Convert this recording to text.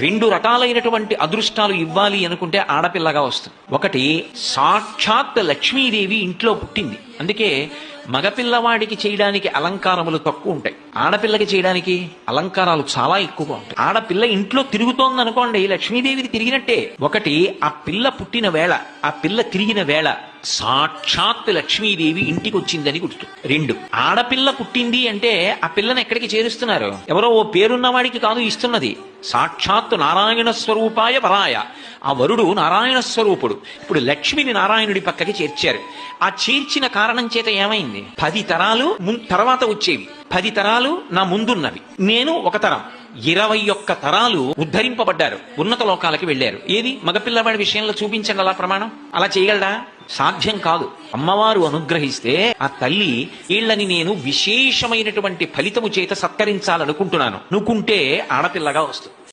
రెండు రకాలైనటువంటి అదృష్టాలు ఇవ్వాలి అనుకుంటే ఆడపిల్లగా వస్తుంది. ఒకటి, సాక్షాత్ లక్ష్మీదేవి ఇంట్లో పుట్టింది, అందుకే మగపిల్లవాడికి చేయడానికి అలంకారములు తక్కువ ఉంటాయి, ఆడపిల్లకి చేయడానికి అలంకారాలు చాలా ఎక్కువగా ఉంటాయి. ఆడపిల్ల ఇంట్లో తిరుగుతోంది అనుకోండి, లక్ష్మీదేవిది తిరిగినట్టే. ఒకటి, ఆ పిల్ల పుట్టిన వేళ, ఆ పిల్ల తిరిగిన వేళ సాక్షాత్ లక్ష్మీదేవి ఇంటికి వచ్చిందని గుర్తు. రెండు, ఆడపిల్ల పుట్టింది అంటే ఆ పిల్లని ఎక్కడికి చేరుస్తున్నారు? ఎవరో ఓ పేరున్నవాడికి కాదు ఇస్తున్నది, సాక్షాత్ నారాయణ స్వరూపాయ వరాయ. ఆ వరుడు నారాయణ స్వరూపుడు. ఇప్పుడు లక్ష్మిని నారాయణుడి పక్కకి చేర్చారు. ఆ చేర్చిన కారణం చేత ఏమైంది? 10 తరాలు తర్వాత వచ్చేవి, 10 తరాలు నా ముందున్నవి, నేను ఒక తరం, 21 తరాలు ఉద్ధరింపబడ్డారు, ఉన్నత లోకాలకి వెళ్ళారు. ఏది మగపిల్లవాడి విషయంలో చూపించండి అలా ప్రమాణం. అలా చేయగలడా? సాధ్యం కాదు. అమ్మవారు అనుగ్రహిస్తే ఆ తల్లి వీళ్ళని నేను విశేషమైనటువంటి ఫలితము చేత సత్కరించాలనుకుంటున్నాను అనుకుంటే ఆడపిల్లగా వస్తుంది.